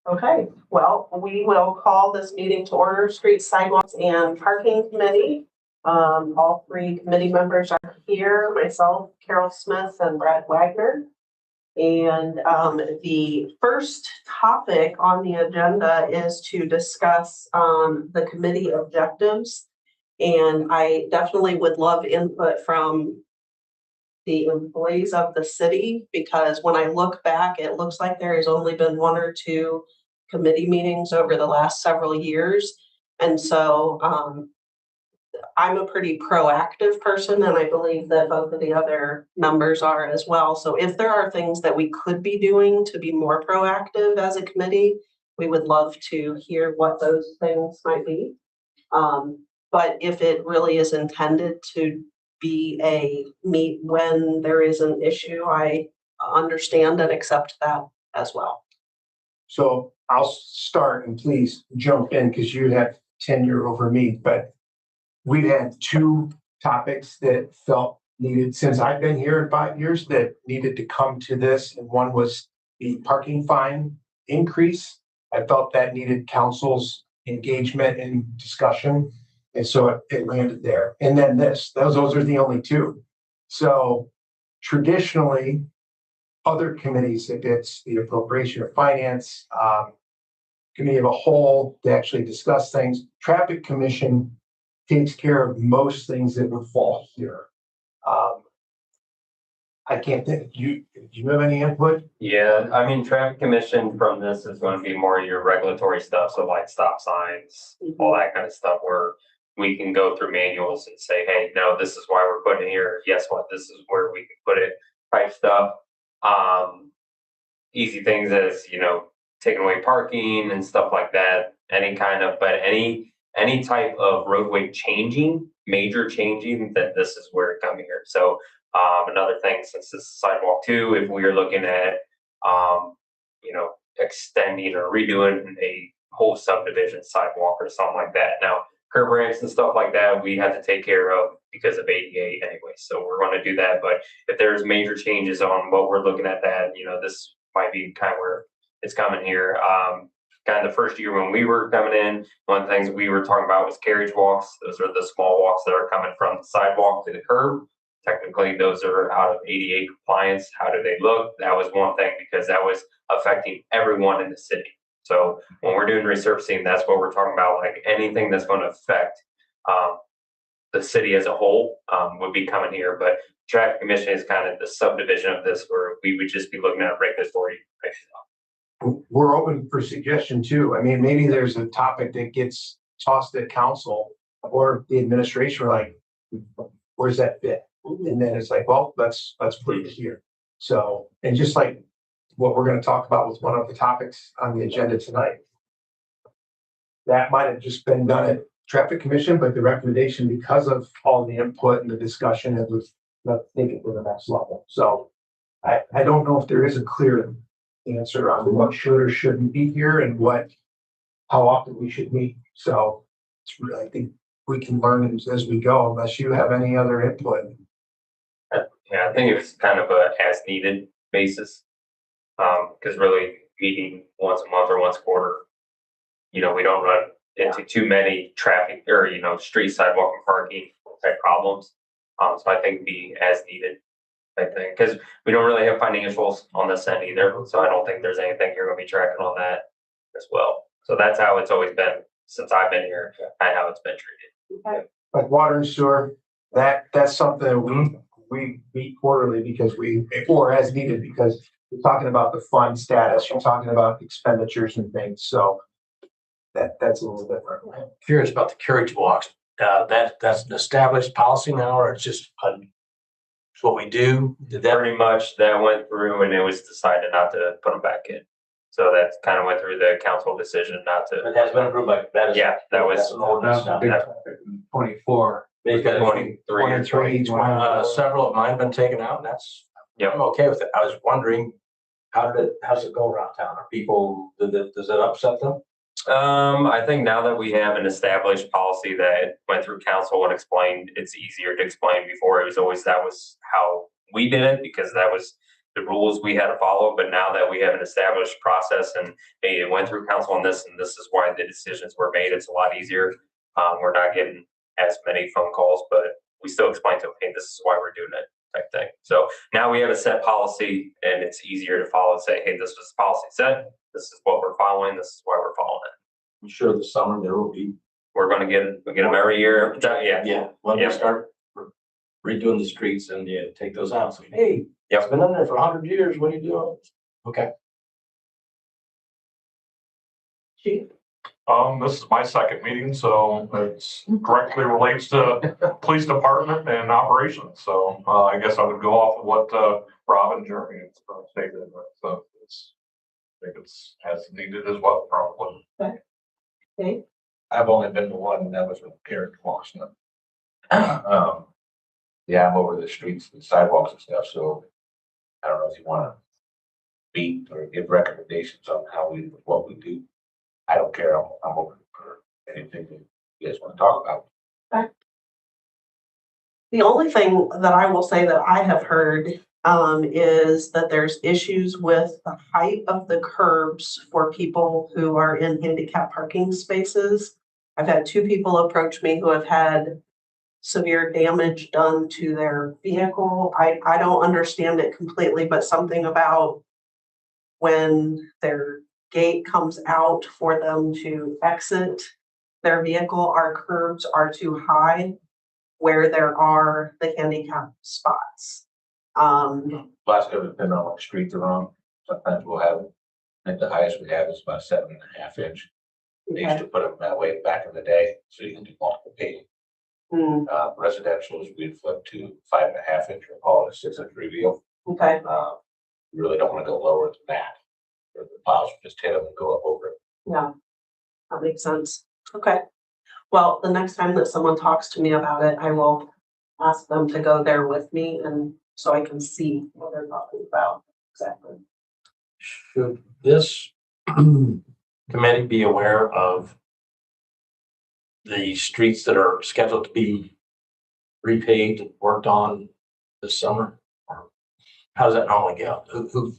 Okay, well, we will call this meeting to order. Street, Sidewalks, and Parking Committee. All three committee members are here, myself, Carol Smith, and Brad Wagner. And the first topic on the agenda is to discuss the committee objectives. And I definitely would love input from the employees of the city, because when I look back, it looks like there has only been one or two committee meetings over the last several years. And so I'm a pretty proactive person, and I believe that both of the other members are as well. So if there are things that we could be doing to be more proactive as a committee, we would love to hear what those things might be. But if it really is intended to be a meet when there is an issue, I understand and accept that as well. So I'll start, and please jump in because you have tenure over me, but we've had two topics that felt needed since I've been here in 5 years that needed to come to this. And one was the parking fine increase. I felt that needed council's engagement and discussion. And so it landed there. And then those are the only two. So traditionally, other committees, if it's the appropriation or finance, committee of a whole to actually discuss things, traffic commission takes care of most things that would fall here. I can't think, do you have any input? Yeah, I mean, traffic commission from this is going to be more your regulatory stuff. So like stop signs, all that kind of stuff where we can go through manuals and say, hey, no, this is why we're putting it here. Guess what? This is where we can put it type stuff. Easy things as, taking away parking and stuff like that. But any type of roadway major changing, that this is where it comes here. So another thing, since this is sidewalk 2, if we are looking at extending or redoing a whole subdivision sidewalk or something like that. Now, curb ramps and stuff like that, we have to take care of because of ADA anyway. So we're going to do that. But if there's major changes on what we're looking at, that this might be kind of where it's coming here. Kind of the first year when we were coming in, one of the things we were talking about was carriage walks. Those are the small walks that are coming from the sidewalk to the curb. Technically, those are out of ADA compliance. How do they look? That was one thing, because that was affecting everyone in the city. So when we're doing resurfacing, that's what we're talking about. Like anything that's going to affect the city as a whole would be coming here. But traffic commission is kind of the subdivision of this, where we would just be looking at regulatory stuff. We're open for suggestion too. I mean, maybe there's a topic that gets tossed at council or the administration, like, where's that fit? And then it's like, well, let's put it here. So, and just like what we're going to talk about with one of the topics on the agenda tonight, that might have just been done at traffic commission, but the recommendation, because of all the input and the discussion, it was not take it to the next level. So I don't know if there is a clear answer on what should or shouldn't be here and how often we should meet. So it's really, I think we can learn as we go, unless you have any other input. Yeah, I think it's kind of a as needed basis. Because really meeting once a month or once a quarter, we don't run into too many traffic or, street, sidewalk, and parking type problems. So I think be as needed, I think, because we don't really have financials on this end either. So I don't think there's anything you're going to be tracking on that as well. So that's how it's always been since I've been here and how it's been treated. Okay. Like water and sewer, that's something that we meet quarterly or as needed, because you're talking about the fund status, you're talking about expenditures and things. So that's a little different. I'm curious about the carriage walks. That's an established policy now, or it's just it's what we do? Pretty much that went through, and it was decided not to put them back in. So that kind of went through the council decision not to. It has been approved by that. Yeah, that was 24. Because 23. Several of mine have been taken out, and that's I'm okay with it. I was wondering, how's it go around town? Are people, does it upset them? I think now that we have an established policy that went through council and explained, it's easier to explain. Before, it was always that was how we did it, because that was the rules we had to follow, but now that we have an established process and hey, it went through council on this and this is why the decisions were made, it's a lot easier. We're not getting as many phone calls, but we still explain to them, hey, this is why we're doing it type thing. So now we have a set policy and it's easier to follow and say, hey, this was the policy set. This is what we're following. This is why we're following it. I'm sure this summer there will be. We're going to get them every year. Yeah. Yeah, when Yeah. we start redoing the streets and take those out. So, hey, Yep. it's been in there for 100 years. What are you doing? Okay. Chief? This is my second meeting, so it's directly relates to police department and operations. So, I guess I would go off of what, Rob and Jeremy stated. So I think it's as needed as well, probably. Okay. I've only been to one, and that was with Eric Clausen. Yeah, I'm over the streets and sidewalks and stuff, so I don't know if you wanna meet or give recommendations on what we do. I don't care, I'm open for anything that you guys wanna talk about. The only thing that I will say that I have heard is that there's issues with the height of the curbs for people who are in handicap parking spaces. I've had 2 people approach me who have had severe damage done to their vehicle. I don't understand it completely, but something about when their gate comes out for them to exit their vehicle, our curbs are too high where there are the handicap spots. Last time, depending on what street they're on, sometimes we'll have, I think the highest we have is about 7.5 inch. They used to put them that way back in the day, so you can do multiple paving. Residentials, we'd flip to 5.5 inch or call it a 6 inch reveal. Okay, You really don't wanna go lower than that. Or the plows will just hit them and go up over it. yeah, that makes sense. Okay. Well, the next time that someone talks to me about it, I will ask them to go there with me and so I can see what they're talking about exactly. Should this committee be aware of the streets that are scheduled to be repaved and worked on this summer? Or how does that normally go? Who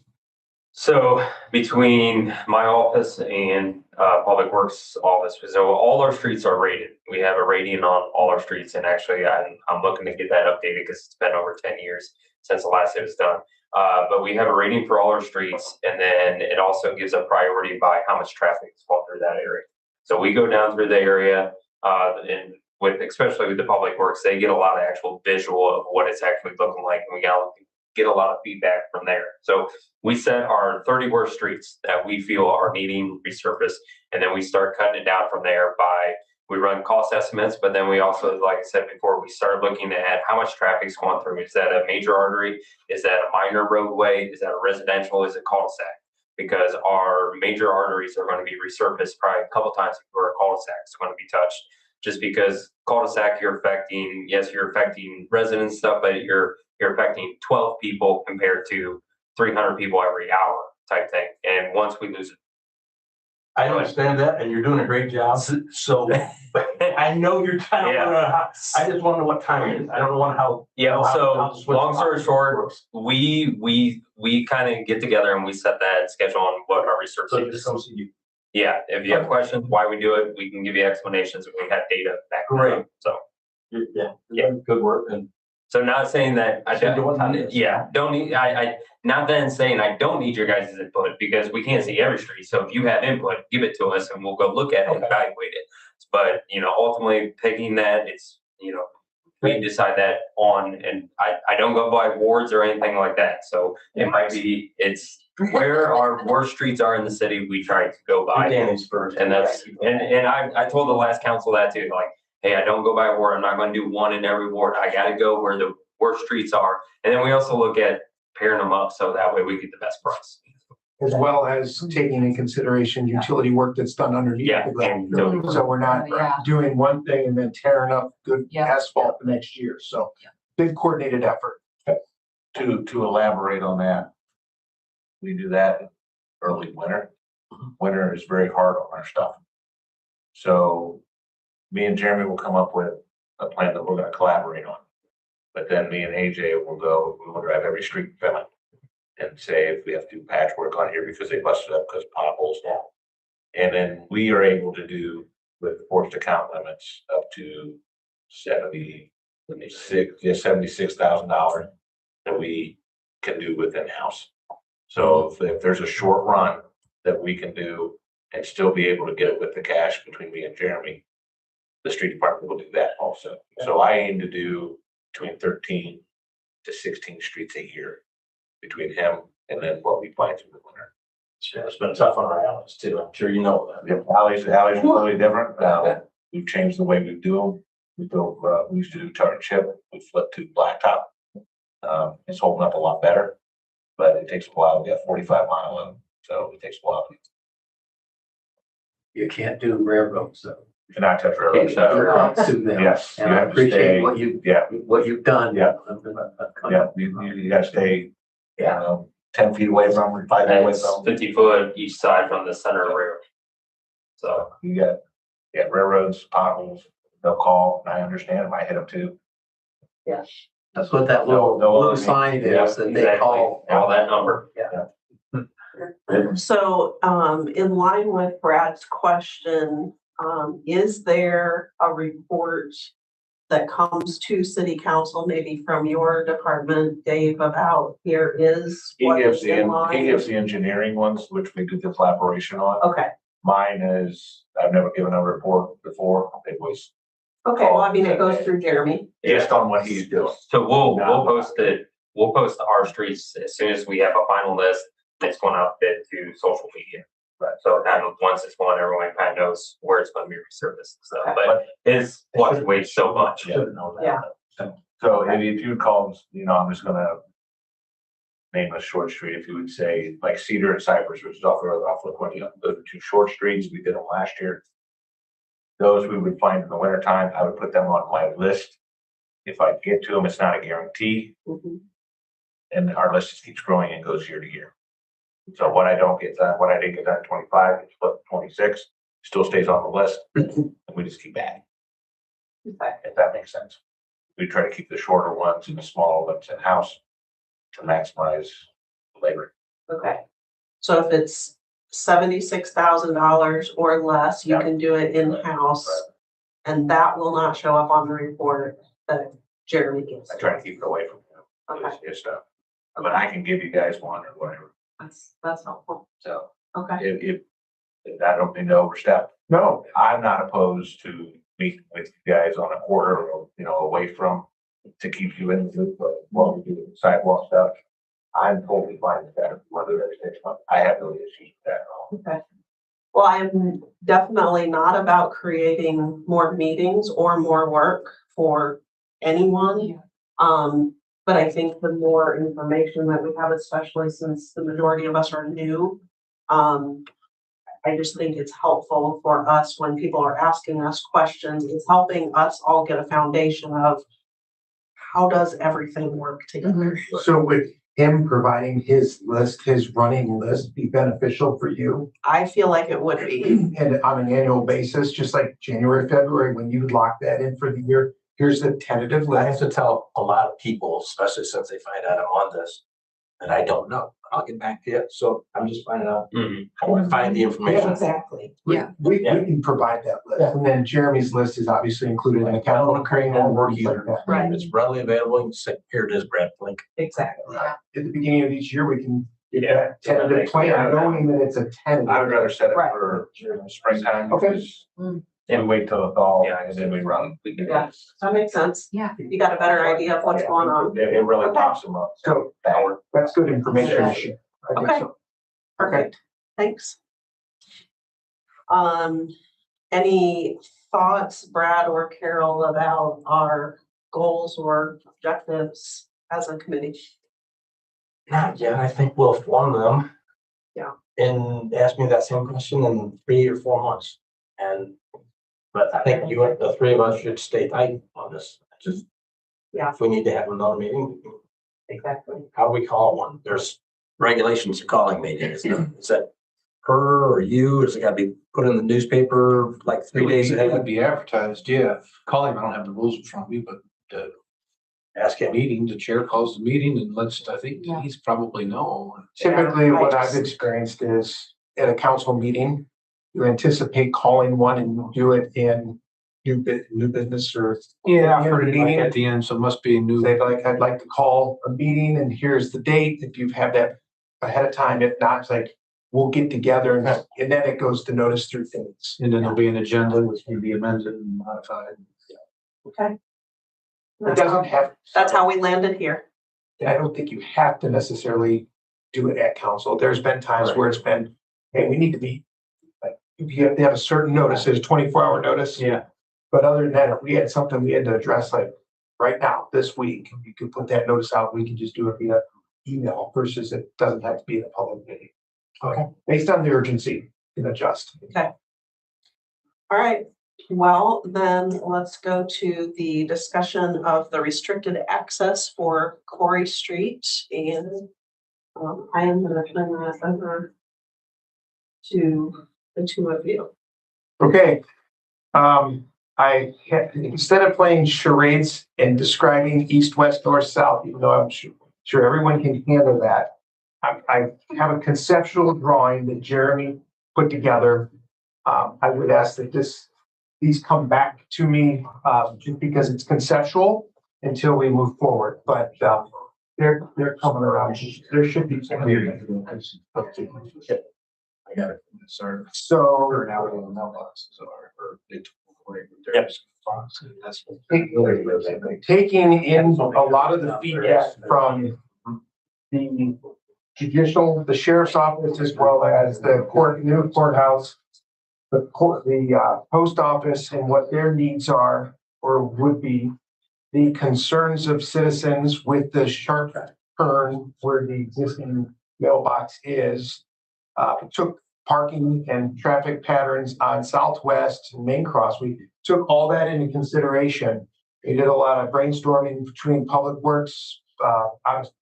So between my office and Public Works office, so all our streets are rated. We have a rating on all our streets, and actually, I'm looking to get that updated because it's been over 10 years since the last it was done. But we have a rating for all our streets, and then it also gives a priority by how much traffic is flowing through that area. So we go down through the area, and especially with the Public Works, they get a lot of actual visual of what it's actually looking like, and we get a lot of feedback from there. So we set our 30 worst streets that we feel are needing resurface, and then we start cutting it down from there we run cost estimates, but then we also, like I said before, we start looking at how much traffic's going through. Is that a major artery? Is that a minor roadway? Is that a residential? Is it cul-de-sac? Because our major arteries are going to be resurfaced probably a couple times before a cul-de-sac is going to be touched. Just because cul-de-sac, you're affecting residents stuff, but you're affecting 12 people compared to 300 people every hour type thing. And once we lose it. I understand that, and you're doing a great job. So I know you're trying to. I just want to know what time it is. I don't know how. Yeah. how So long story short, we kind of get together and we set that schedule on what our research So is. just come see you. Yeah. If you have questions why we do it, we can give you explanations and we have data back. Great. So Yeah. Good work. And so not saying that I So what time don't, is it? yeah, don't need, not then saying I don't need your guys' input because we can't see every street. So if you have input, give it to us and we'll go look at it and evaluate it. But, ultimately picking that, it's, we decide that on, and I don't go by wards or anything like that. So it might be, it's where our worst streets are in the city, we try to go by. Danny's first. And that's, and I told the last council that too, like, hey, I don't go by ward. I'm not going to do one in every ward. I got to go where the worst streets are. And then we also look at pairing them up so that way we get the best price. As well as taking in consideration utility work that's done underneath Yeah. the ground. So So we're not doing one thing and then tearing up good asphalt the next year. So big coordinated effort. To elaborate on that, we do that early winter. Winter is very hard on our stuff. So me and Jeremy will come up with a plan that we're gonna collaborate on. But then me and AJ will drive every street in Findlay and say if we have to do patchwork on here because they busted up because potholes now. And then we are able to do with the forced account limits up to $76,000 that we can do within house. So if there's a short run that we can do and still be able to get it with the cash between me and Jeremy, the street department will do that also. So I aim to do between 13 to 16 streets a year between him and then what we find through the winter. Yeah, it's been tough on our alleys too. I'm sure you know that. The alleys are totally different. We've changed the way we do them. We used to do tar and chip. We flipped to blacktop. It's holding up a lot better, but it takes a while. We got 45 mile of them, so it takes a while. You can't do railroads, though. Cannot touch Can't railroads. sue them. Yes, you And I have to appreciate stay- what you, Yeah, what you've done. Yeah. you gotta stay, 10 feet away from them, 5 feet And away it's from them. 50 foot each side from the center of the railroad. So, You got, railroads, potholes, they'll call, and I understand them, I hit them too. That's what that little sign is that they exactly, call. all that number. So, in line with Brad's question, is there a report that comes to city council, maybe from your department, Dave, about here is He what gives is in line? he gives the engineering ones, which we do the collaboration on. Okay, Mine is, I've never given a report before, it was okay, well, I mean, it goes through Jeremy. just on what he's doing. So we'll post it, we'll post our streets as soon as we have a final list. It's going out there to social media. Right. So kind of once it's going, everyone kind of knows where it's going to be resurfaced and stuff, Okay. but his fluctuates so much. Should know that. Yeah. So if you call, I'm just gonna name a short street, if you would say like Cedar and Cypress, which is off LaQuinta, those are two short streets, we did them last year. Those we would find in the wintertime, I would put them on my list. If I get to them, it's not a guarantee, Mhm. and our list just keeps growing and goes year to year. So what I don't get done, what I didn't get done in 25, it's put 26, still stays on the list, and we just keep adding, Okay. if that makes sense. We try to keep the shorter ones and the smaller ones in-house to maximize labor. Okay, so if it's $76,000 or less, you Yeah. can do it in-house. Right. And that will not show up on the report that Jeremy gives. I try to keep it away from Okay. his stuff, but I can give you guys one or whatever. That's helpful. So Okay, if I don't think to overstep, No, I'm not opposed to meeting with you guys on a quarter or, away from to keep you in the loop of what we do with the sidewalk stuff. I'm totally fine with that, whether it's next month. I have no issues with that at all. okay. Well, I'm definitely not about creating more meetings or more work for anyone. But I think the more information that we have, especially since the majority of us are new, I just think it's helpful for us when people are asking us questions. It's helping us all get a foundation of how does everything work together? so would him providing his list, his running list be beneficial for you? I feel like it would be. And on an annual basis, just like January, February, when you lock that in for the year, here's the tentative I have list. to tell a lot of people, especially since they find out I'm on this, that I don't know. I'll get back to you. So I'm just finding out Mhm. how I find the information. Exactly. We can provide that list. And then Jeremy's list is obviously included in the capital creating more work either. Right. It's readily available. You can say, here it is, Brad, link. Exactly. At the beginning of each year, we can get Yeah. that tentative plan, knowing that it's a I would tentative. rather set it Right. for springtime. Okay. Because we wait till the fall and then we run. Yeah. That makes sense. Yeah. You got a better idea of what's going on. It really Okay. pops them up. So that's good information to share. I think Okay. so. Perfect, thanks. Any thoughts, Brad or Carol, about our goals or objectives as a committee? Not yet. I think we'll form them. Yeah. And ask me that same question in 3 or 4 months. But I think you and the three of us should stay tight on this. Just. Yeah. If we need to have another meeting, Exactly. how do we call one? There's regulations for calling meetings. Is that her or you? Is it gotta be put in the newspaper like 3 days It would ahead? be advertised, yeah. Calling, I don't have the rules in front of me, but Ask a meeting, the chair calls the meeting and I think he's probably no. Typically, what I've experienced is at a council meeting, you anticipate calling one and you do it in new business or. Yeah, for the meeting. at the end, so it must be a new. Say like, I'd like to call a meeting and here's the date. If you've had that ahead of time, if not, it's like, we'll get together and then it goes to notice through things. And then there'll be an agenda which may be amended and modified. Okay. It doesn't have. That's how we landed here. I don't think you have to necessarily do it at council. There's been times where it's been, hey, we need to be, like, you have to have a certain notice, there's 24-hour notice. Yeah. But other than that, if we had something we had to address, like right now, this week, you could put that notice out, we can just do it via email versus it doesn't have to be in a public meeting. Okay. Based on the urgency, you can adjust. All right. Well, then let's go to the discussion of the restricted access for Corey Street, and I am going to turn that over to the two of you. Okay. Instead of playing charades and describing east, west, north, south, even though I'm sure everyone can handle that, I have a conceptual drawing that Jeremy put together. I would ask that these come back to me just because it's conceptual until we move forward. But they're coming around. There should be some. I got it. Sorry. So Now we're in the mailbox. So they took away. Yep. taking in a lot of the feedback from the the sheriff's office, as well as the new courthouse, the post office, and what their needs are or would be, the concerns of citizens with the sharp turn where the existing mailbox is, took parking and traffic patterns on Southwest and Main Cross. We took all that into consideration. We did a lot of brainstorming between Public Works,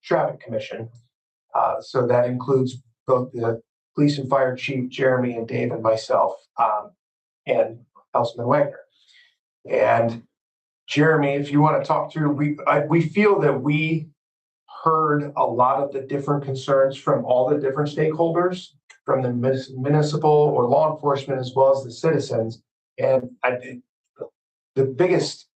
Traffic Commission. So that includes both the police and fire chief, Jeremy and Dave, and myself, and Councilman Wagner. And Jeremy, if you want to talk through, we feel that we heard a lot of the different concerns from all the different stakeholders, from the municipal or law enforcement, as well as the citizens. And the biggest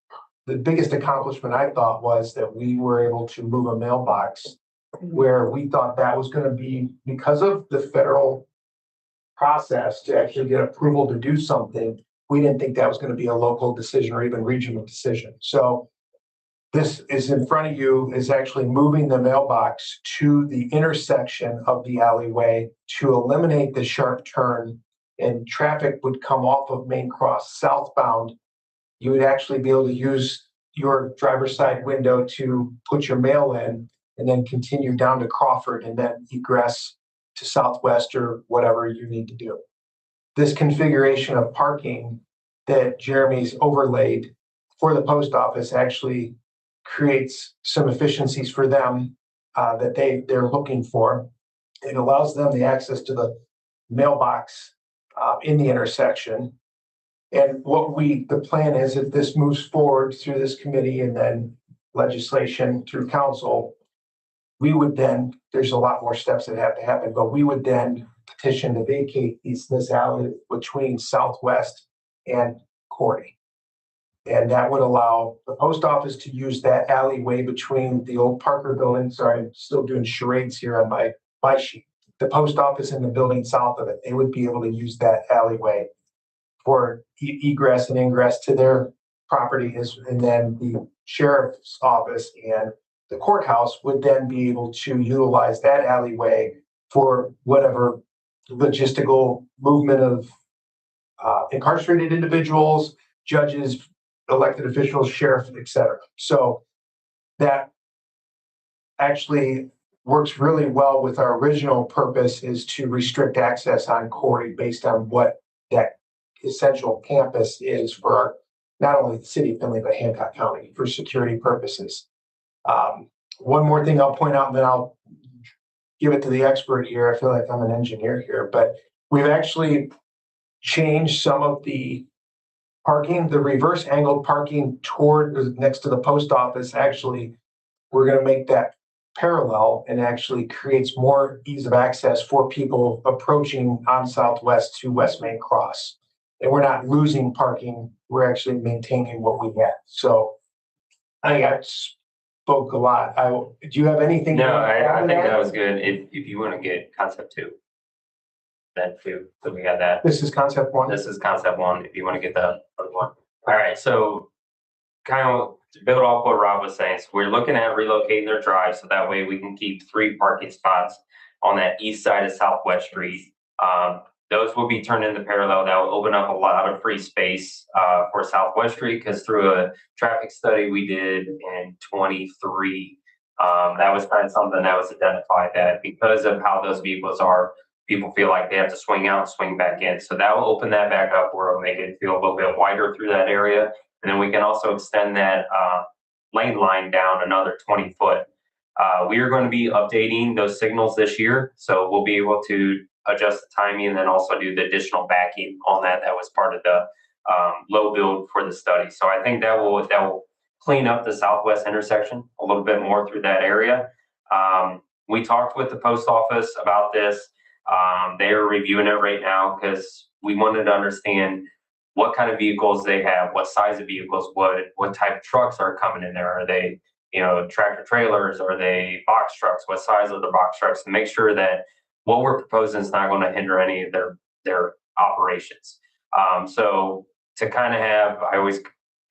accomplishment I thought was that we were able to move a mailbox where we thought that was going to be, because of the federal process to actually get approval to do something, we didn't think that was going to be a local decision or even regional decision. So this is in front of you is actually moving the mailbox to the intersection of the alleyway to eliminate the sharp turn, and traffic would come off of Main Cross southbound. You would actually be able to use your driver's side window to put your mail in and then continue down to Crawford and then egress to Southwest or whatever you need to do. This configuration of parking that Jeremy's overlaid for the post office actually creates some efficiencies for them that they're looking for. It allows them the access to the mailbox in the intersection. And the plan is, if this moves forward through this committee and then legislation through council, we would then, there's a lot more steps that have to happen, but we would then petition to vacate this alley between Southwest and Corey. And that would allow the post office to use that alleyway between the old Parker building. Sorry, I'm still doing charades here on my sheet. The post office and the building south of it, they would be able to use that alleyway for egress and ingress to their property. And then the sheriff's office and the courthouse would then be able to utilize that alleyway for whatever logistical movement of incarcerated individuals, judges, elected officials, sheriff, etc. So that actually works really well with our original purpose, is to restrict access on Corey based on what that essential campus is for not only the city of Findlay, but Hancock County for security purposes. One more thing I'll point out, and then I'll give it to the expert here. I feel like I'm an engineer here, but we've actually changed some of the parking, the reverse angled parking toward next to the post office actually we're gonna make that parallel and actually creates more ease of access for people approaching on Southwest to West Main Cross. And we're not losing parking, we're actually maintaining what we have. So I think I spoke a lot. Do you have anything? No, you want to add I to think that was good. If you want to get concept two, then two, so we got that. This is concept one. This is concept one, if you want to get the other one. All right, so kind of to build off what Rob was saying, so we're looking at relocating their drive, so that way we can keep 3 parking spots on that east side of Southwest Street. Those will be turned into parallel. That will open up a lot of free space for Southwest Street, because through a traffic study we did in 23, that was kind of something that was identified, that because of how those vehicles are, people feel like they have to swing out, swing back in. So that will open that back up, where it'll make it feel a little bit wider through that area. And then we can also extend that lane line down another 20 foot. We are going to be updating those signals this year, so we'll be able to adjust the timing and then also do the additional backing on that. That was part of the low build for the study. So I think that will clean up the Southwest intersection a little bit more through that area. We talked with the post office about this. They are reviewing it right now, because we wanted to understand what kind of vehicles they have, what size of vehicles, what type of trucks are coming in there. Are they, tractor trailers? Are they box trucks? What size are the box trucks? To make sure that what we're proposing is not going to hinder any of their operations. So to kind of I always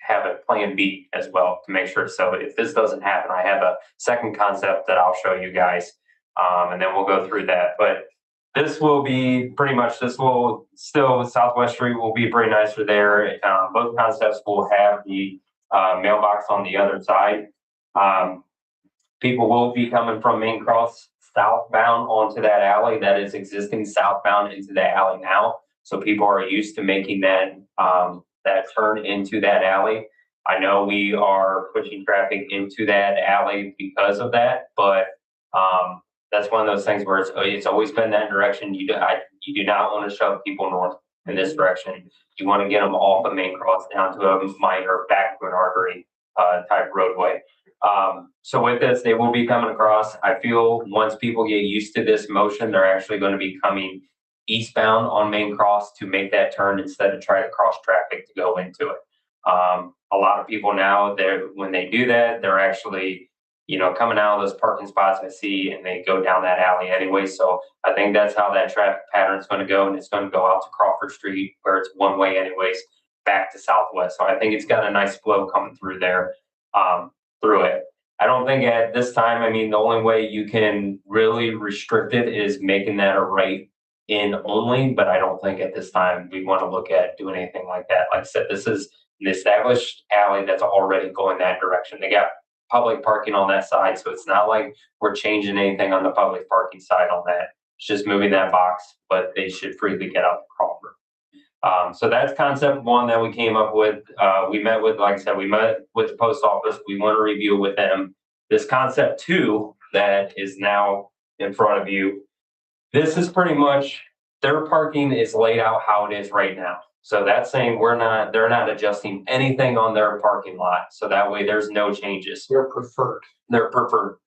have a plan B as well, to make sure. So if this doesn't happen, I have a second concept that I'll show you guys, and then we'll go through that. But this will be pretty much, this will still, Southwest Street will be pretty nice for there. Both concepts will have the mailbox on the other side. People will be coming from Main Cross southbound onto that alley that is existing southbound into the alley now. So people are used to making that turn into that alley. I know we are pushing traffic into that alley because of that, but that's one of those things where it's always been that direction. You do not want to shove people north in this direction. You want to get them off of Main Cross down to a minor back to an artery type roadway. So with this, they will be coming across. I feel once people get used to this motion, they're actually going to be coming eastbound on Main Cross to make that turn instead of try to cross traffic to go into it. A lot of people now, when they do that, they're actually, coming out of those parking spots I see, and they go down that alley anyway. So I think that's how that traffic pattern is going to go, and it's going to go out to Crawford Street, where it's one way anyways, back to Southwest. So I think it's got a nice flow coming through there. Through it. I don't think at this time, the only way you can really restrict it is making that a right in only, but I don't think at this time we want to look at doing anything like that. Like I said, this is an established alley that's already going that direction. They got public parking on that side, so it's not like we're changing anything on the public parking side on that. It's just moving that box, but they should freely get out to Crawford. So that's concept one that we came up with. We met with the post office. We want to review it with them. This concept two that is now in front of you, this is pretty much, their parking is laid out how it is right now. So that's saying they're not adjusting anything on their parking lot. So that way there's no changes. They're preferred. They're preferred.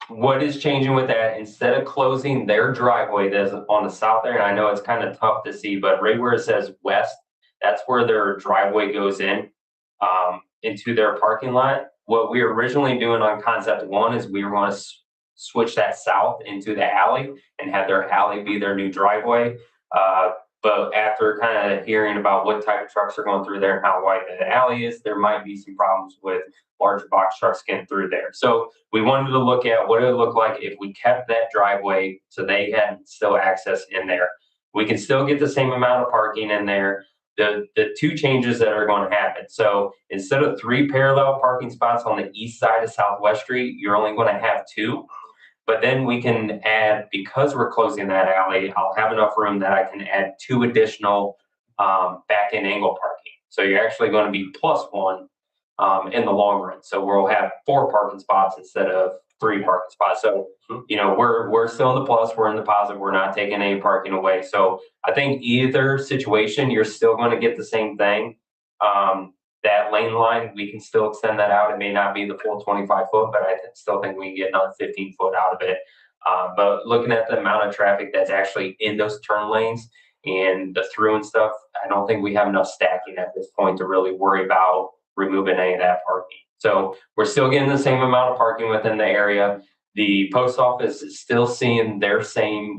What is changing with that, instead of closing their driveway that's on the south there, and I know it's kind of tough to see, but right where it says west, that's where their driveway goes into their parking lot. What we were originally doing on concept one is we were going to switch that south into the alley and have their alley be their new driveway. But after kind of hearing about what type of trucks are going through there and how wide the alley is, there might be some problems with large box trucks getting through there. So we wanted to look at what it would look like if we kept that driveway so they had still access in there. We can still get the same amount of parking in there. The two changes that are going to happen. So instead of 3 parallel parking spots on the east side of Southwest Street, you're only going to have 2. But then we can add, because we're closing that alley, I'll have enough room that I can add 2 additional back-end angle parking. So you're actually going to be +1 in the long run. So we'll have 4 parking spots instead of 3 parking spots. So, we're still in the plus, we're in the positive, we're not taking any parking away. So I think either situation, you're still going to get the same thing. that lane line, we can still extend that out. It may not be the full 25 foot, but I still think we can get another 15 foot out of it. But looking at the amount of traffic that's actually in those turn lanes and the through and stuff, I don't think we have enough stacking at this point to really worry about removing any of that parking. So we're still getting the same amount of parking within the area. The post office is still seeing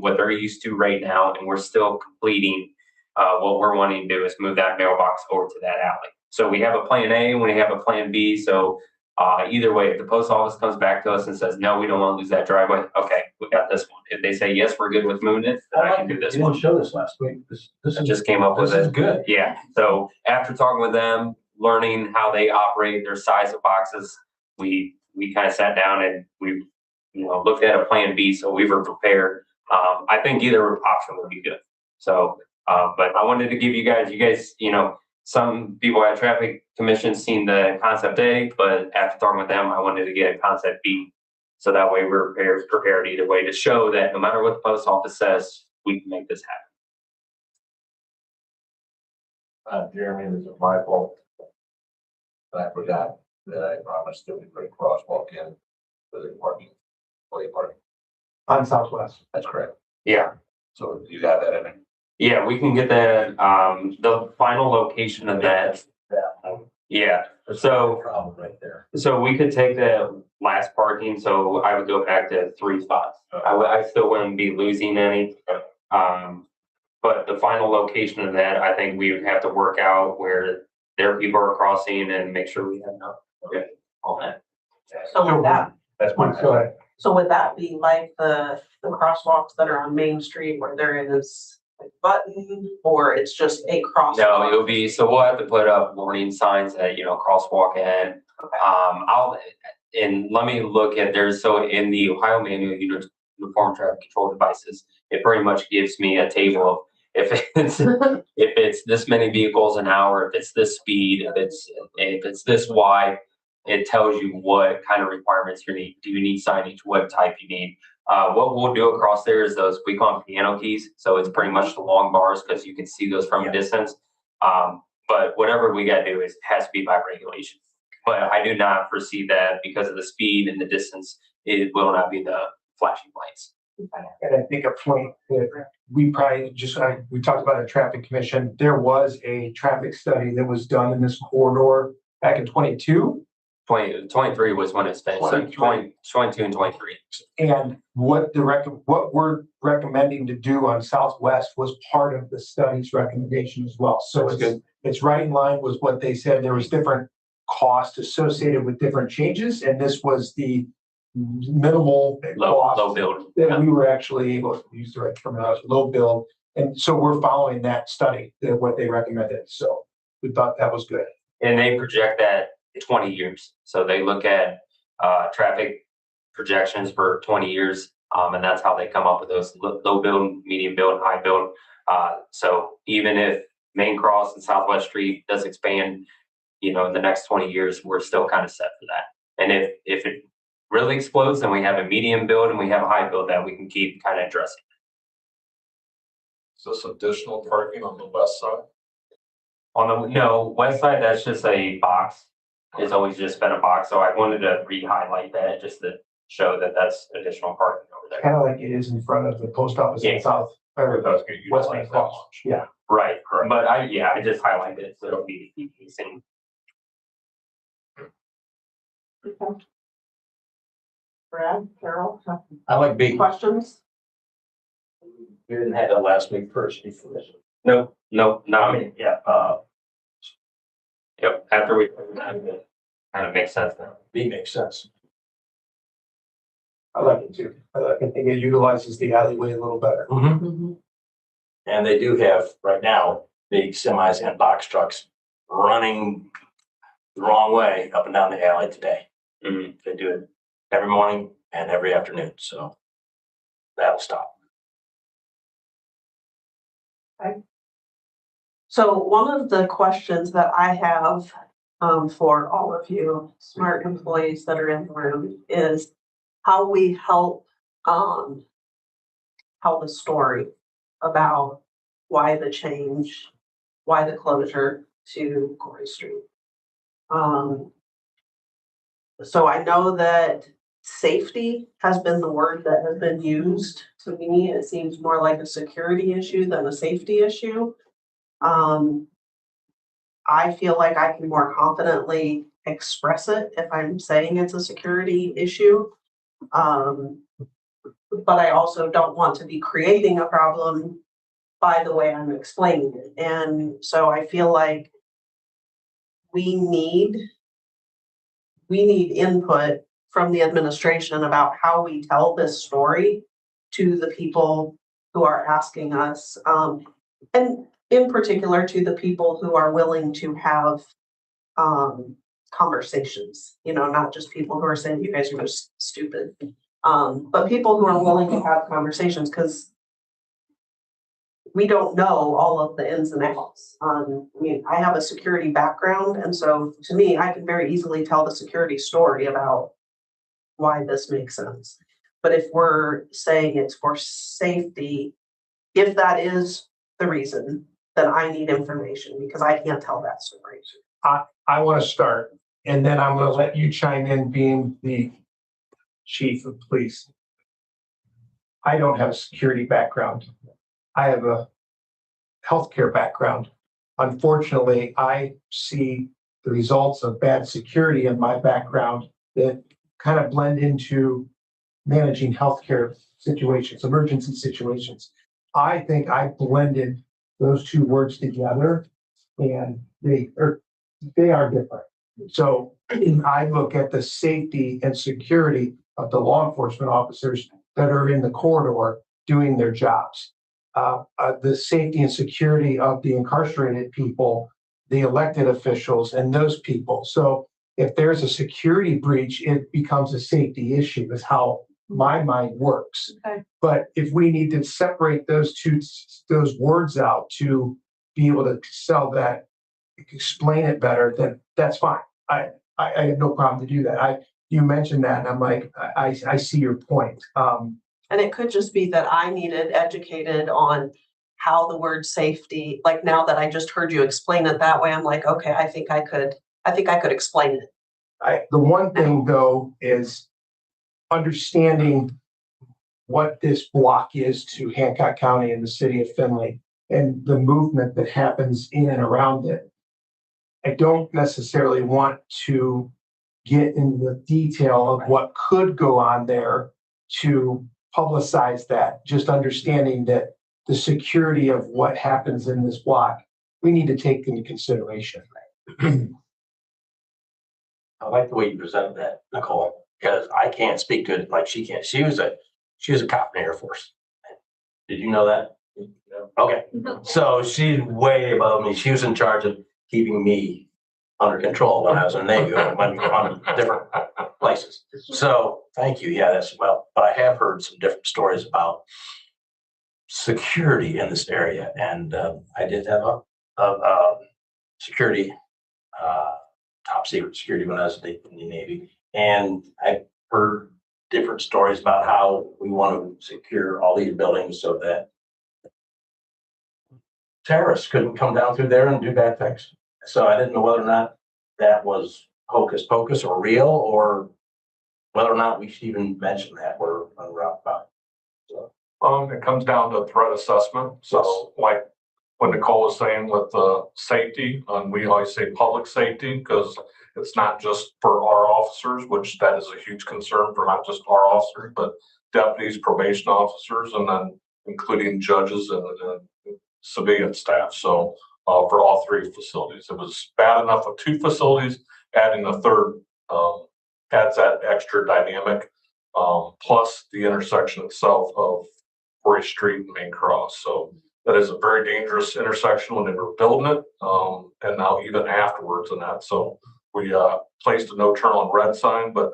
what they're used to right now, and we're still completing what we're wanting to do is move that mailbox over to that alley. So we have a plan A and we have a plan B. So either way, if the post office comes back to us and says, no, we don't want to lose that driveway, okay, we got this one. If they say, yes, we're good with moving it, then I can do this You one. didn't show this last week. This I is, just came up with this is it. good. Yeah, so after talking with them, learning how they operate, their size of boxes, we kind of sat down and we looked at a plan B, so we were prepared. I think either option would be good. So, but I wanted to give you guys, some people at traffic commission seen the concept A, but after talking with them, I wanted to get a concept B. So that way we're prepared either way to show that no matter what the post office says, we can make this happen. Jeremy, this is my fault. I forgot that I promised that we put a crosswalk in for the parking, parking. On Southwest. That's correct. Yeah. So you got that in there? Yeah, we can get that, the final location of that. Yeah, so, Problem right there. so we could take the last parking, so I would go back to 3 spots. I still wouldn't be losing any. But the final location of that, I think we would have to work out where their people are crossing and make sure we have enough. Okay, all that. So would that, That's my. so would that be like the crosswalks that are on Main Street where there is a button, or it's just a crosswalk? No, it'll be, so we'll have to put up warning signs that, crosswalk ahead. And let me look at, so in the Ohio Manual Uniform Traffic Control Devices, it pretty much gives me a table of if it's this many vehicles an hour, if it's this speed, if it's this wide, it tells you what kind of requirements you need. Do you need signage? What type you need? What we'll do across there is those, we call them piano keys. So it's pretty much the long bars because you can see those from a distance. But whatever we got to do has to be by regulation. But I do not foresee that because of the speed and the distance, it will not be the flashing lights. And I think a point that we probably we talked about a traffic commission. There was a traffic study that was done in this corridor back in 22. 23 was when it's finished. So 22 and 23. And what we're recommending to do on Southwest was part of the study's recommendation as well. So it's right in line with what they said. There was different costs associated with different changes, and this was the minimal Low build. that we were actually able to use the right terminology, low build. And so we're following that study, what they recommended. So we thought that was good. And they project that 20 years. So they look at traffic projections for 20 years. And that's how they come up with those low build, medium build, high build. So even if Main Cross and Southwest Street does expand, in the next 20 years, we're still kind of set for that. And if it really explodes, then we have a medium build and we have a high build that we can keep kind of addressing. Is this additional parking on the west side? No, west side, that's just a box. It's always just been a box. So I wanted to re-highlight that just to show that that's additional parking over there. Kind of like it is in front of the post office in South. Or does get West utilized Main that Cross. much? Yeah. Right, correct. But I just highlighted it so it'll be the same. Okay. Brad, Carol, have I like B. questions? We didn't have that last week first. No, not me. Yeah, Yep, after we, kind of makes sense now. B makes sense. I like it too. I think it utilizes the alleyway a little better. And they do have right now big semis and box trucks running the wrong way up and down the alley today. They do it every morning and every afternoon, so that'll stop. So one of the questions that I have for all of you smart employees that are in the room is how we help tell the story about why the change, why the closure to Corey Street. So I know that safety has been the word that has been used. To me, it seems more like a security issue than a safety issue. I feel like I can more confidently express it if I'm saying it's a security issue. But I also don't want to be creating a problem by the way I'm explaining it. And so I feel like we need input from the administration about how we tell this story to the people who are asking us, and in particular to the people who are willing to have conversations, not just people who are saying you guys are just stupid, but people who are willing to have conversations, because we don't know all of the ins and outs. I mean, I have a security background, and so to me, I can very easily tell the security story about why this makes sense. But if we're saying it's for safety, if that is the reason, then I need information because I can't tell that story. I want to start, and then I'm going to let you chime in, being the chief of police. I don't have a security background. I have a healthcare background. Unfortunately, I see the results of bad security in my background that kind of blend into managing healthcare situations, emergency situations. I think I blended those two words together, and they are different. So I look at the safety and security of the law enforcement officers that are in the corridor doing their jobs. The safety and security of the incarcerated people, the elected officials, and those people. So if there's a security breach, it becomes a safety issue, is how my mind works. Okay. But if we need to separate those words out to be able to sell that, explain it better, then that's fine. I have no problem to do that. You mentioned that, and I'm like, I see your point. And it could just be that I needed educated on how the word safety, like now that I just heard you explain it that way, I'm like, okay, I think I could explain it. The one thing though is understanding what this block is to Hancock County and the city of Findlay and the movement that happens in and around it. I don't necessarily want to get into the detail of what could go on there to publicize that, just understanding that the security of what happens in this block, we need to take into consideration. I like the way you presented that, Nicole, because I can't speak to it like she can. She was a cop in the Air Force. Did you know that? Okay. So she's way above me. She was in charge of keeping me under control when I was in the Navy, when on different places. So thank you. Yeah, but I have heard some different stories about security in this area. And I did have a security, top secret security when I was in the Navy. And I heard different stories about how we want to secure all these buildings so that terrorists couldn't come down through there and do bad things. So I didn't know whether or not that was hocus pocus or real, or whether or not we should even mention that we're about. So, it comes down to threat assessment. So like what Nicole was saying with the safety, we always say public safety, because it's not just for our officers, which that is a huge concern for not just our officers, but deputies, probation officers, and then including judges and civilian staff. So for all three facilities, it was bad enough with two facilities. Adding a third adds that extra dynamic, plus the intersection itself of Forest Street and Main Cross. So that is a very dangerous intersection when they were building it, and now even afterwards and that. So we placed a no turn on red sign, but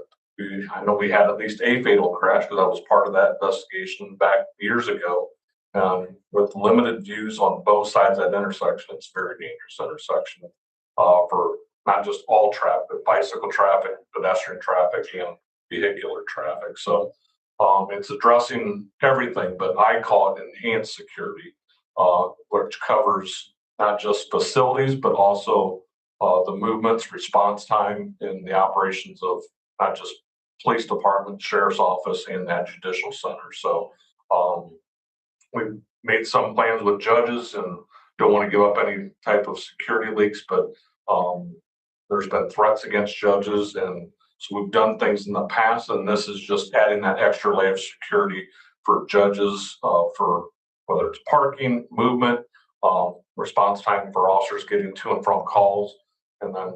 I know we had at least a fatal crash because I was part of that investigation back years ago. With limited views on both sides of that intersection, it's a very dangerous intersection for not just all traffic, but bicycle traffic, pedestrian traffic, and vehicular traffic. So it's addressing everything, but I call it enhanced security, which covers not just facilities, but also the movements, response time in the operations of not just police department, sheriff's office, and that judicial center. So we've made some plans with judges and don't want to give up any type of security leaks, but there's been threats against judges, and so we've done things in the past, and this is just adding that extra layer of security for judges, for whether it's parking, movement, response time for officers getting to and from calls, and then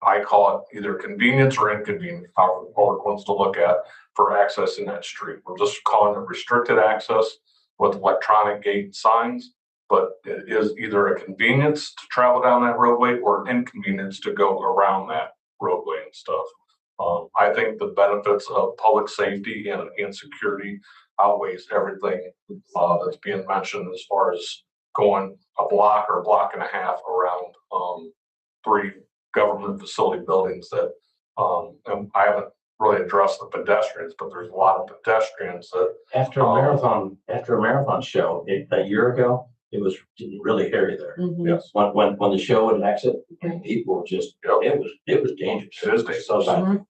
I call it either convenience or inconvenience, however the public wants to look at, for accessing that street. We're just calling it restricted access with electronic gate signs, but it is either a convenience to travel down that roadway or an inconvenience to go around that roadway and stuff. I think the benefits of public safety and security outweighs everything that's being mentioned as far as going a block or a block and a half around 3 government facility buildings that, and I haven't really addressed the pedestrians, but there's a lot of pedestrians that. After a marathon show, a year ago, it was really hairy there. Yes. When the show would exit, people were just, it was dangerous. It is dangerous. So bad.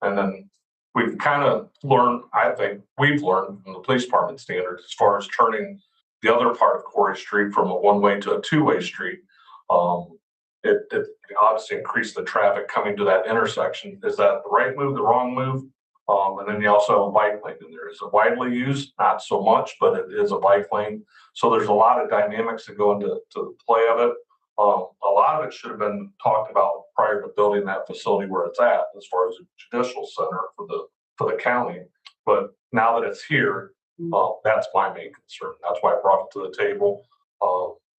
And then we've kind of learned, I think we've learned from the police department standards as far as turning the other part of Corey Street from a one-way to a two-way street. It obviously increased the traffic coming to that intersection. Is that the right move, the wrong move? And then you also have a bike lane in there. Is it widely used? Not so much, but it is a bike lane. So there's a lot of dynamics that go into the play of it. A lot of it should have been talked about prior to building that facility where it's at, as far as a judicial center for the county. But now that it's here, that's my main concern. That's why I brought it to the table.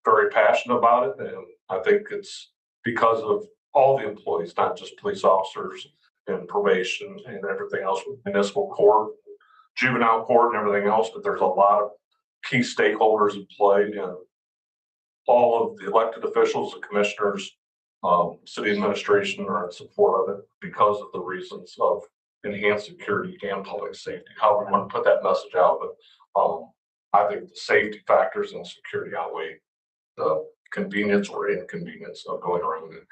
Very passionate about it, and I think it's because of all the employees, not just police officers and probation and everything else with municipal court, juvenile court, and everything else. But there's a lot of key stakeholders in play, and all of the elected officials, the commissioners, city administration are in support of it because of the reasons of enhanced security and public safety. How we want to put that message out, but I think the safety factors and security outweigh the convenience or inconvenience of going around it.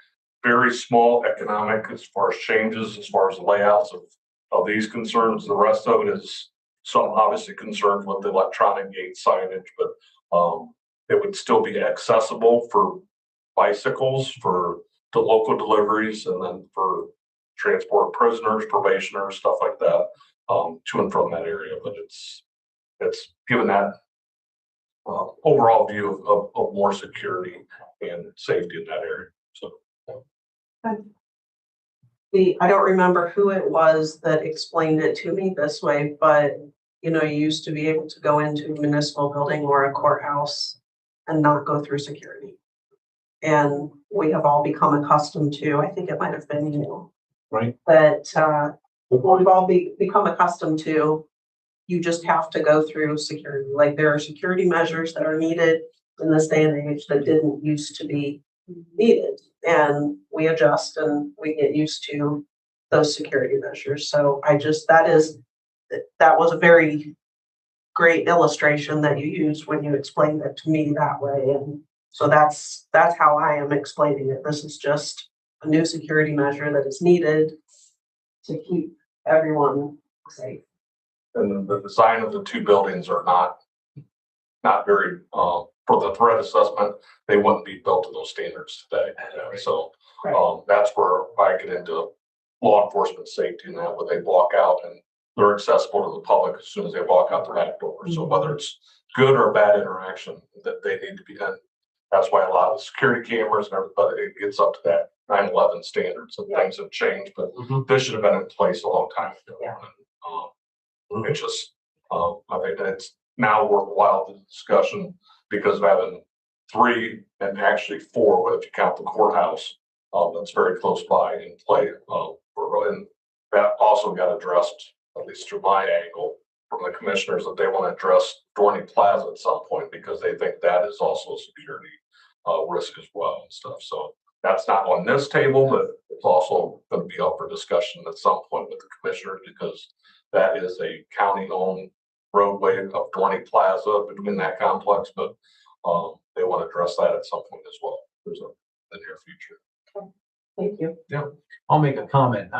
Very small economic as far as changes, as far as the layouts of these concerns. The rest of it is some obviously concerned with the electronic gate signage, but it would still be accessible for bicycles, for the local deliveries, and then for transport prisoners, probationers, stuff like that, to and from that area. But it's given that overall view of more security and safety in that area. So I don't remember who it was that explained it to me this way, but you used to be able to go into a municipal building or a courthouse and not go through security. And we have all become accustomed to, I think it might have been Right. that we've all become accustomed to, you just have to go through security. Like there are security measures that are needed in this day and age that didn't used to be needed. And we adjust and we get used to those security measures. So that was a very great illustration that you used when you explained it to me that way. And so that's how I am explaining it. This is just a new security measure that is needed to keep everyone safe. and the design of the two buildings are not very for the threat assessment. They wouldn't be built to those standards today. So that's where I get into law enforcement safety and that, where they walk out and they're accessible to the public as soon as they walk out the back door. So whether it's good or bad interaction, that they need to be done. That's why a lot of the security cameras and everybody, it gets up to that 9/11 standards, and things have changed, but this should have been in place a long time ago. Yeah. And, it's just, I think that it's now worthwhile the discussion because of having 3 and actually 4, if you count the courthouse, that's very close by in play. And that also got addressed, at least through my angle, from the commissioners, that they want to address Dorney Plaza at some point because they think that is also a security risk as well and stuff. So that's not on this table, but it's also going to be up for discussion at some point with the commissioners because that is a county-owned roadway of Dorney Plaza between that complex, but they want to address that at some point as well. There's the near future. Thank you. I'll make a comment.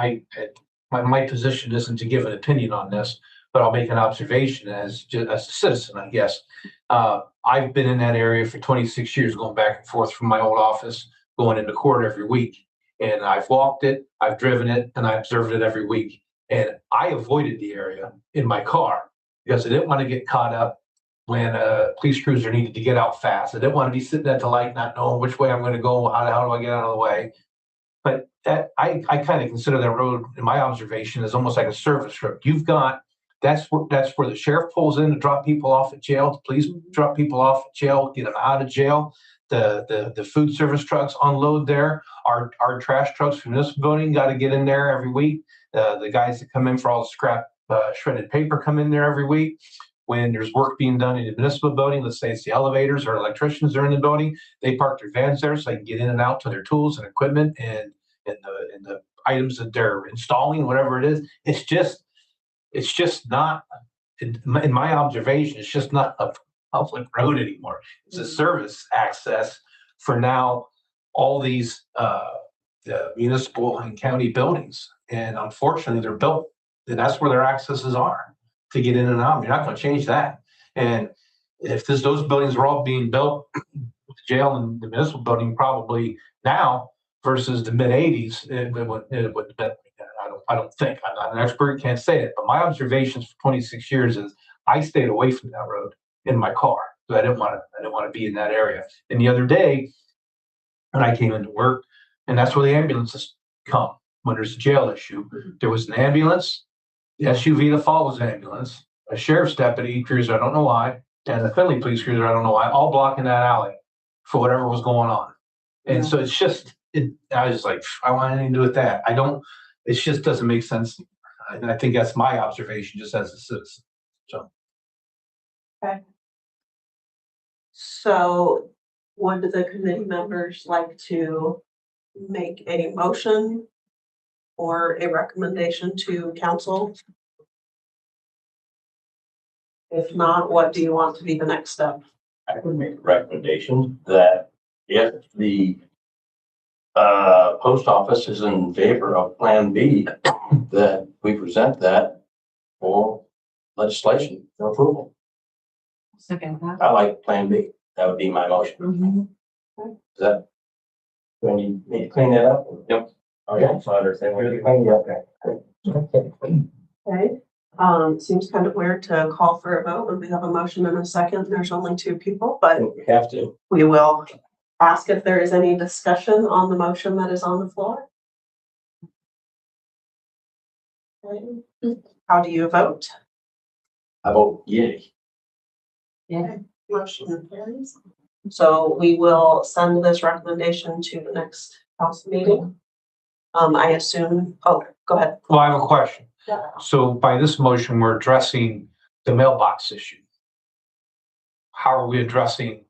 My position isn't to give an opinion on this, but I'll make an observation as a citizen, I guess. I've been in that area for 26 years, going back and forth from my old office, going into court every week. And I've walked it, I've driven it, and I observed it every week. And I avoided the area in my car because I didn't want to get caught up when a police cruiser needed to get out fast. I didn't want to be sitting at the light, not knowing which way I'm going to go. How do I get out of the way? But that I kind of consider that road, in my observation, is almost like a service road. That's where the sheriff pulls in to drop people off at jail. The police drop people off at jail, get them out of jail. The food service trucks unload there. Our trash trucks from this building got to get in there every week. The guys that come in for all the scrap shredded paper come in there every week. When there's work being done in the municipal building, let's say it's the elevators or electricians are in the building, they park their vans there so they can get in and out to their tools and equipment and the items that they're installing, whatever it is. It's just not, in my observation, it's just not a public road anymore. It's a service access for now all these the municipal and county buildings. And unfortunately, they're built, and that's where their accesses are to get in and out. You're not going to change that. And if those buildings are all being built, the jail and the municipal building probably now versus the mid 80s, it would I don't think. I'm not an expert, can't say it, but my observations for 26 years is I stayed away from that road in my car because I didn't want to be in that area. And the other day, when I came into work, and that's where the ambulances come when there's a jail issue. There was an ambulance, the SUV that follows the ambulance, a sheriff's deputy cruiser, I don't know why, and a Findlay police cruiser, I don't know why, all blocking that alley for whatever was going on. And so it's just, I was just like, I want anything to do with that. It just doesn't make sense. And I think that's my observation just as a citizen. So. Okay. So would the committee members like to make a motion or a recommendation to council? If not, what do you want to be the next step? I would make a recommendation that if the post office is in favor of Plan B, that we present that for legislation for approval. Second that. I like Plan B. That would be my motion. Is that, do I need me to clean that up? Yep. Okay, so I understand where you're cleaning up. Okay. Seems kind of weird to call for a vote when we have a motion and a second. There's only two people, but We have to. we will ask if there is any discussion on the motion that is on the floor. Okay. How do you vote? I vote yay. Yeah. Motion carries. So we will send this recommendation to the next council meeting. I assume, oh, go ahead. Well, I have a question. Yeah. So by this motion, we're addressing the mailbox issue. How are we addressing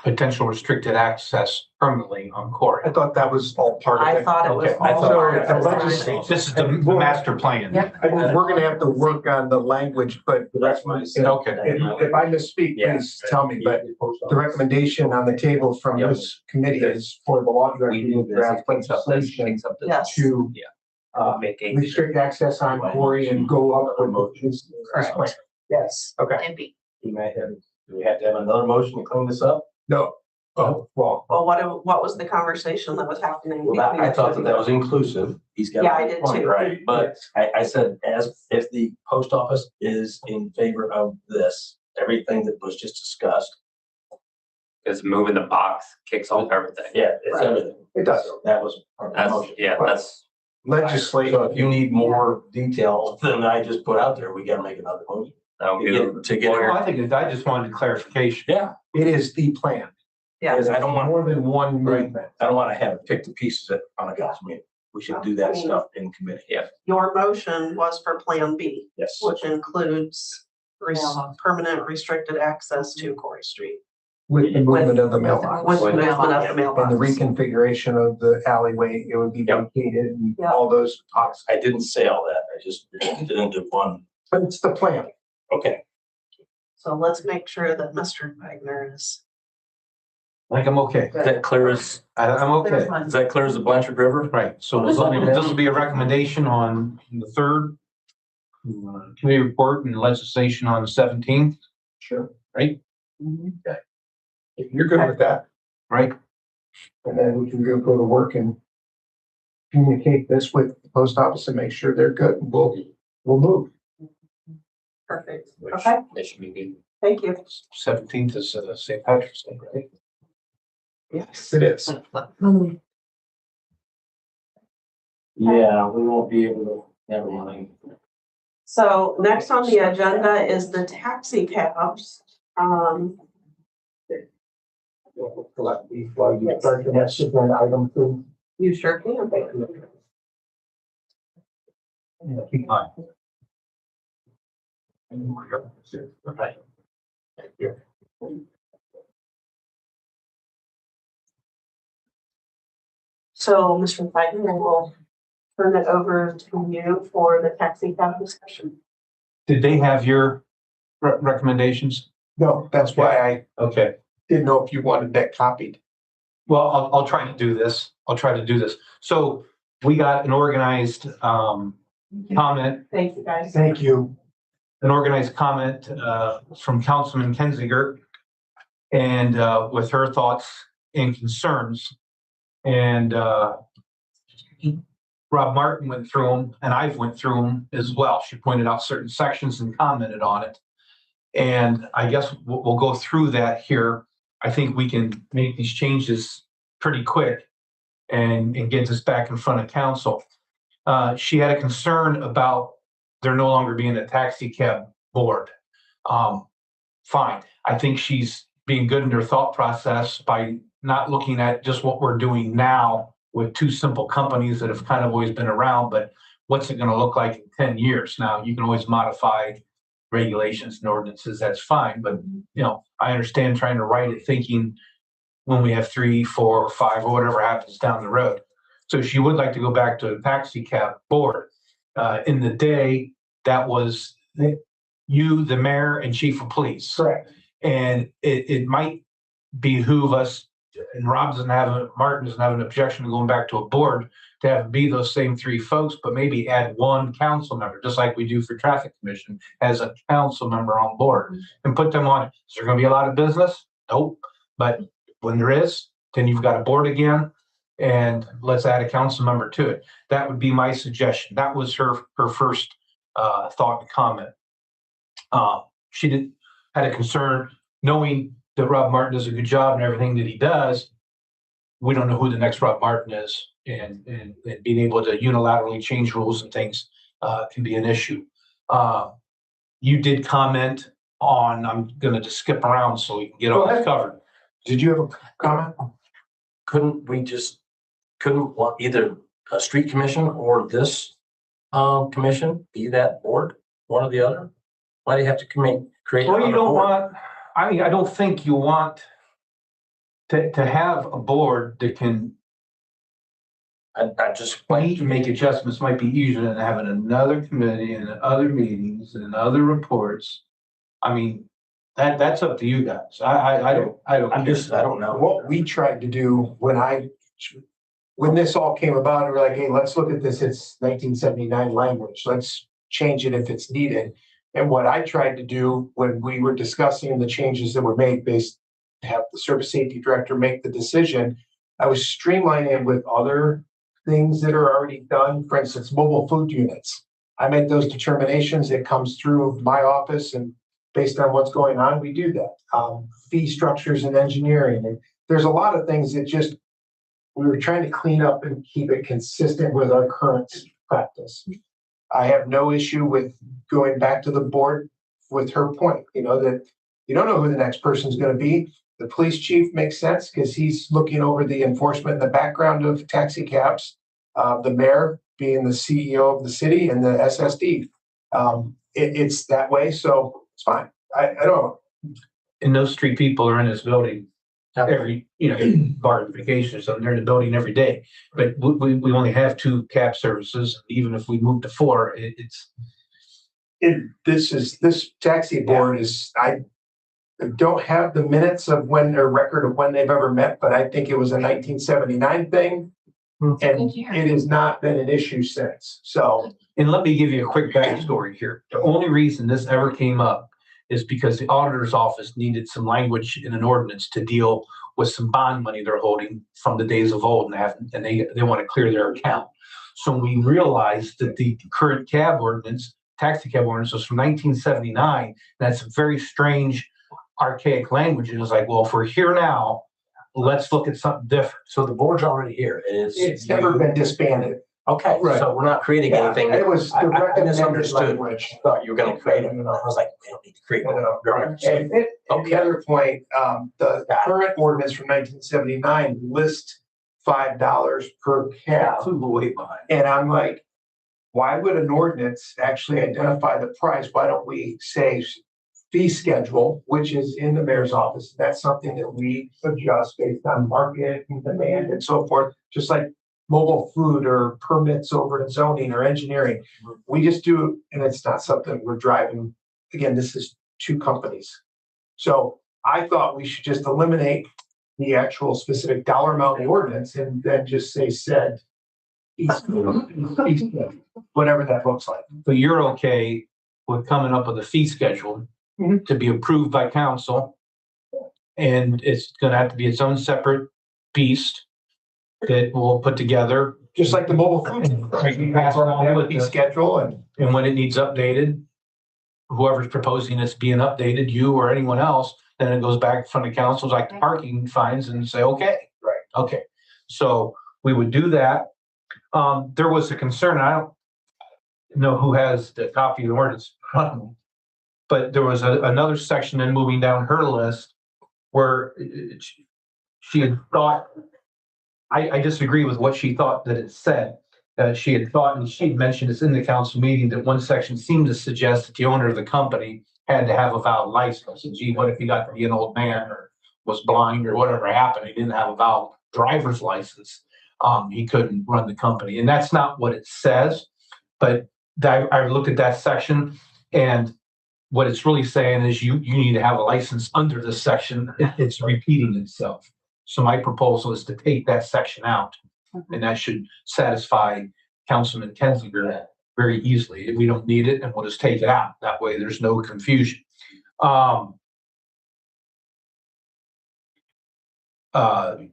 potential restricted access permanently on Corey? I thought that was all part of it. I thought it was Okay, I all thought- part of So, it. This is the master plan. Yep. We're gonna have to work on the language, but That's my. Okay. if I misspeak, please tell me, but the recommendation on the table from this committee is for the law director to draft legislation Yes. to Make a. restrict access on Corey and go up with this plan. Yes, okay. Plan B. Do we have to have another motion to clean this up? No, oh, well, Well, what was the conversation that was happening? Well, I thought that was inclusive. He's got. Yeah, I did too. Right, but I said, if the post office is in favor of this, everything that was just discussed. Because moving the box kicks off everything. Yeah, it's Right. everything. it does. That was part of the That's, motion. yeah, that's, Legislate, So if you need more detail than I just put out there, we gotta make another motion. that would be. To get Well, it. I think I just wanted clarification. Yeah, it is the plan. Yeah. because I don't want, More than one movement. I don't wanna have pick the pieces on a council meeting. We should do that stuff in committee. Yeah. Your motion was for Plan B, Yes. which includes permanent restricted access to Corey Street. With the movement of the mailbox. With the With- movement of the And the mailbox. reconfiguration of the alleyway, it would be Yep. vacated and Yep. all those talks. I didn't say all that. I just did into one. But it's the plan. Okay. So let's make sure that Mr. Wagner is I think I'm okay. Is that clear as, I'm okay. is that clear as the Blanchard River? Right, so this will be a recommendation on the third. Committee report and legislation on the 17th, Sure. right? If you're good with that, Right? and then we can go to work and communicate this with the post office and make sure they're good, and we'll move. Perfect. Okay, That should be good. thank you. 17th is St. Patrick's Day, right? Yes, it is. Yeah, we won't be able to, never mind. So next on the agenda is the taxi cabs. While you start the next agenda item, too. You sure can. Keep on. Right. So, Mr. Feigen, I will turn it over to you for the taxi cab discussion. Did they have your recommendations? No, that's why I Okay. didn't know if you wanted that copied. Well, I'll try to do this. So we got an organized comment, Thank you, guys. Thank you. From Councilman Kenziger and with her thoughts and concerns. And Rob Martin went through them, and I've went through them as well. She pointed out certain sections and commented on it. And I guess we'll go through that here. I think we can make these changes pretty quick and get this back in front of council. She had a concern about there no longer being a taxi cab board. Fine. I think she's being good in her thought process by not looking at just what we're doing now with two simple companies that have kind of always been around, but what's it going to look like in 10 years? Now, you can always modify regulations and ordinances, that's fine, but I understand trying to write it thinking when we have 3, 4, 5, or whatever happens down the road. So she would like to go back to a taxi cab board. In the day, that was you, the mayor, and chief of police. Correct. And it might behoove us, and Martin doesn't have an objection to going back to a board to have it be those same 3 folks, but maybe add 1 council member, just like we do for traffic commission, as a council member on board and put them on. Is there going to be a lot of business? Nope. But when there is, then you've got a board again, and let's add a council member to it. That would be my suggestion. That was her first thought and comment. She had a concern knowing that Rob Martin does a good job and everything that he does. We don't know who the next Rob Martin is, and being able to unilaterally change rules and things can be an issue. You did comment on, I'm going to just skip around so we can get all this covered. Did you have a comment? Couldn't want either a street commission or this commission be that board, one or the other? Why do you have to create? Well, you another don't board? want, I don't think you want to have a board that can I just need to make adjustments. Might be easier than having another committee and other meetings and other reports. I mean, that's up to you guys. I don't I care. don't know. What we tried to do when this all came about, we were like, hey, let's look at this. It's 1979 language. Let's change it if it's needed. And what I tried to do when we were discussing the changes that were made based to have the service safety director make the decision, I was streamlining it with other things that are already done. For instance, mobile food units. I make those determinations. It comes through my office, and based on what's going on, we do that. Fee structures and engineering. And there's a lot of things that just we were trying to clean up and keep it consistent with our current practice. I have no issue with going back to the board with her point, that you don't know who the next person is going to be. The police chief makes sense because he's looking over the enforcement in the background of taxi cabs. The mayor being the CEO of the city and the SSD. It's that way, so it's fine. I don't know. And those 3 people are in this building every, bar vacation or something. They're in the building every day. But we only have 2 cab services. Even if we move to 4, this taxi board is, I don't have the minutes of when, or record of when they've ever met, but I think it was a 1979 thing. And it has not been an issue since, so. And let me give you a quick backstory here. The only reason this ever came up is because the auditor's office needed some language in an ordinance to deal with some bond money they're holding from the days of old and they want to clear their account. So we realized that the current cab ordinance, taxi cab ordinance was from 1979. That's a very strange, archaic language. And it's like, well, if we're here now, let's look at something different. So the board's already here. It's never been disbanded. Okay, Right. so we're not creating anything. It was the I recommended misunderstood. language. I thought you were gonna create it, and I was like, we don't need to create one. And the other point, the current ordinance from 1979 lists $5 per cab. Flew way by. And I'm like, why would an ordinance actually identify the price? Why don't we say fee schedule, which is in the mayor's office? That's something that we adjust based on market and demand and so forth, just like mobile food or permits over in zoning or engineering. We just do, and it's not something we're driving. Again, this is two companies. So I thought we should just eliminate the actual specific dollar amount in the ordinance and then just say said fee schedule, whatever that looks like. But you're okay with coming up with a fee schedule to be approved by council. And it's gonna have to be its own separate beast that we'll put together. Just like the mobile food. We pass along with fee the- schedule And when it needs updated, whoever's proposing it's being updated, you or anyone else, then it goes back in front of councils like the parking fines and say, okay. Right. Okay, so we would do that. There was a concern, I don't know who has the copy of the ordinance in front of me, but there was another section then moving down her list where she had thought, I disagree with what she thought that it said. She had thought, and she had mentioned this in the council meeting, that one section seemed to suggest that the owner of the company had to have a valid license. And gee, what if he got to be an old man or was blind or whatever happened? He didn't have a valid driver's license. He couldn't run the company. And that's not what it says. But I looked at that section, and what it's really saying is you need to have a license under this section. It's repeating itself. So my proposal is to take that section out, and that should satisfy Councilman Kensinger very easily. We don't need it, and we'll just take it out. That way there's no confusion.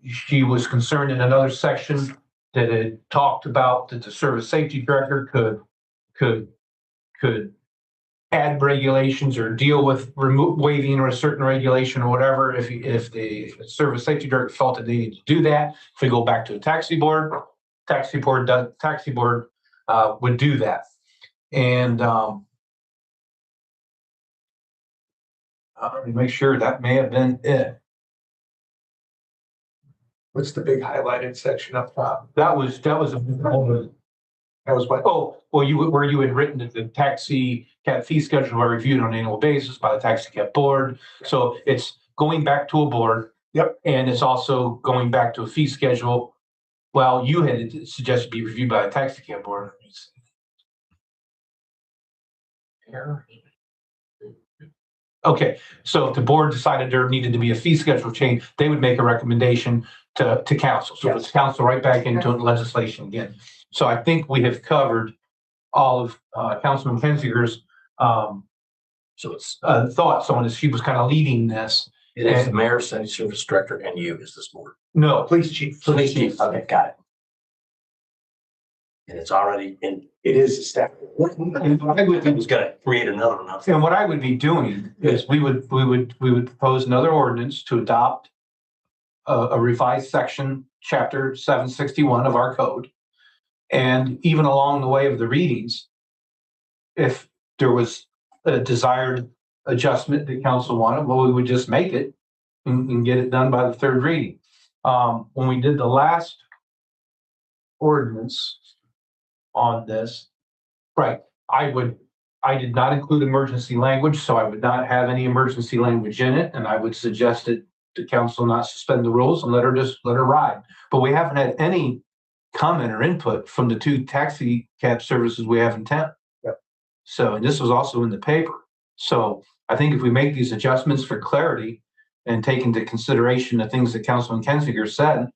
She was concerned in another section that it talked about that the service safety director could add regulations or deal with waiving or a certain regulation or whatever. If the service safety director felt that they needed to do that, if we go back to a taxi board would do that. And let me make sure that may have been it. What's the big highlighted section up top? That was That was what? oh, well, where you had written that the taxi cab fee schedule are reviewed on an annual basis by the taxi cab board. So it's going back to a board. Yep. And it's also going back to a fee schedule. Well, you had suggested be reviewed by a taxi cab board. Okay, so if the board decided there needed to be a fee schedule change, they would make a recommendation to council. So it's council right back into legislation again. So I think we have covered all of Councilman Kensinger's So it's, thoughts on this. She was kind of leading this. it is the mayor, city service director, and you is this board. No, Police chief. Police chief, okay, got it. And it's already in, It is established. it was gonna create another one. and what I would be doing is we would propose another ordinance to adopt a revised section, chapter 761 of our code. And even along the way of the readings, if there was a desired adjustment that council wanted, well, we would just make it and get it done by the third reading. When we did the last ordinance on this, right, I did not include emergency language, so I would not have any emergency language in it, and I would suggest that the council not suspend the rules and let her ride. But we haven't had any comment or input from the two taxi cab services we have in town. Yep. So, and this was also in the paper. So I think if we make these adjustments for clarity and take into consideration the things that Councilman Kenziger said,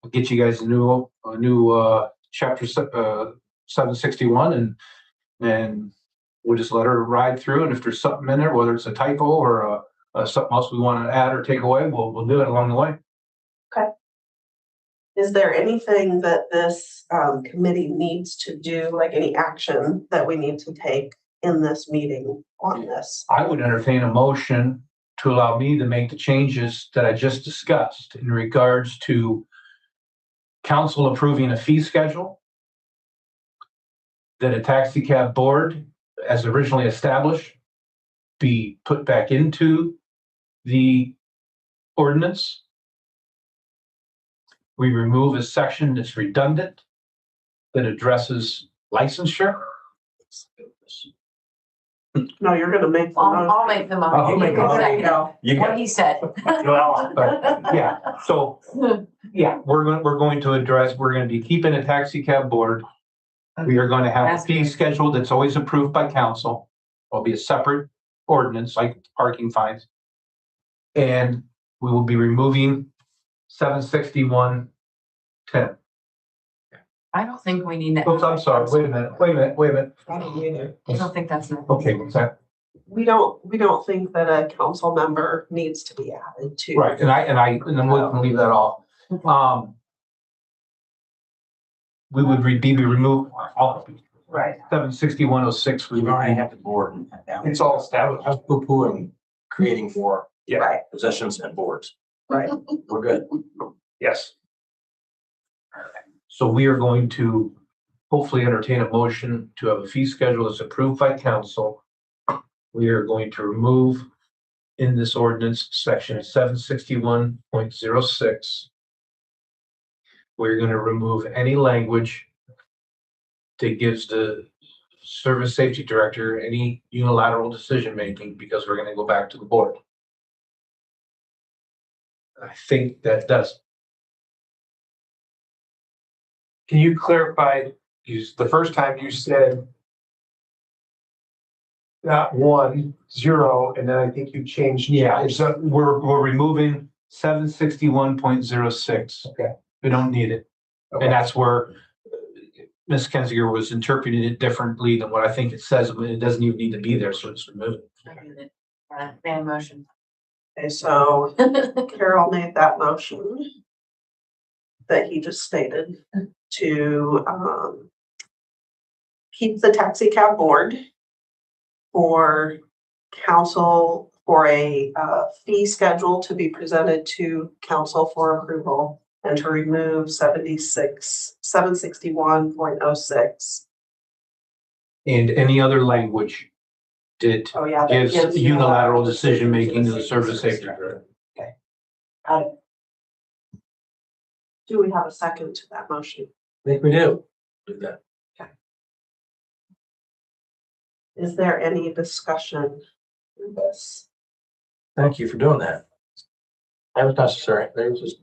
we'll get you guys a new chapter 761 and we'll just let her ride through. And if there's something in there, whether it's a typo or something else we want to add or take away, we'll do it along the way. Is there anything that this committee needs to do, like any action that we need to take in this meeting on this? I would entertain a motion to allow me to make the changes that I just discussed in regards to council approving a fee schedule, that a taxi cab board, as originally established, be put back into the ordinance. We remove a section that's redundant, that addresses licensure. No, you're gonna make. the I'll motion. make the I'll motion. make the motion. There you go. What he said. Yeah, so, yeah, we're going to be keeping a taxi cab board. We are going to have a That's fee good. schedule that's always approved by council. It'll be a separate ordinance like parking fines. And we will be removing 761-10. I don't think we need that. Oops, I'm sorry, wait a minute. I don't either. I don't think that's enough. Okay, what's that? We don't think that a council member needs to be added to. Right, and then we'll leave that off. We would be remove all Right. 761-06. We already have the board. It's all established. I was poo-pooing creating more Right, positions and boards. right. We're good. Yes. So we are going to hopefully entertain a motion to have a fee schedule that's approved by council. We are going to remove in this ordinance, section 761.06. We're going to remove any language that gives the service safety director any unilateral decision-making, because we're going to go back to the board. I think that does. Can you clarify, the first time you said not 1, 0, and then I think you changed. Yeah, so we're removing 761.06. Okay. We don't need it. Okay. And that's where Ms. Kenziger was interpreting it differently than what I think it says. It doesn't even need to be there, so it's removed. Bad motion. Okay, so Carol made that motion that he just stated to keep the taxi cab board for council for a fee schedule to be presented to council for approval, and to remove 761.06. And any other language that Oh, yeah. that gives unilateral decision-making to the service safety director. Got it. Do we have a second to that motion? I think we do. Do that. Is there any discussion in this? Thank you for doing that. That was necessary. There was just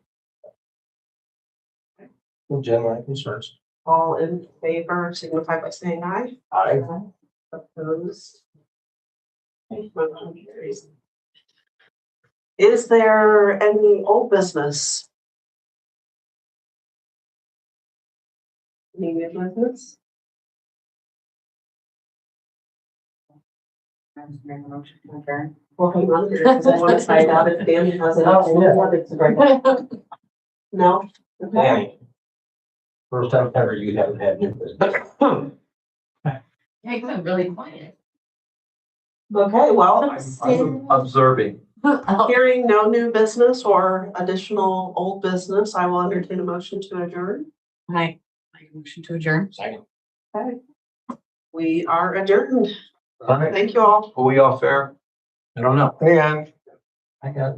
genuine concerns. All in favor signify by saying aye. Aye. Opposed? Okay, motion carries. Is there any old business? Any new business? Well, hang on, because I want to find out if Danny has it. No? Okay. Danny. First time ever you haven't had new business. Yeah, you got really quiet. Okay, well, I'm observing. hearing no new business or additional old business, I will entertain a motion to adjourn. Hi. Motion to adjourn. Second. Okay. We are adjourned. All right. Thank you all. Are we all fair? I don't know. And I got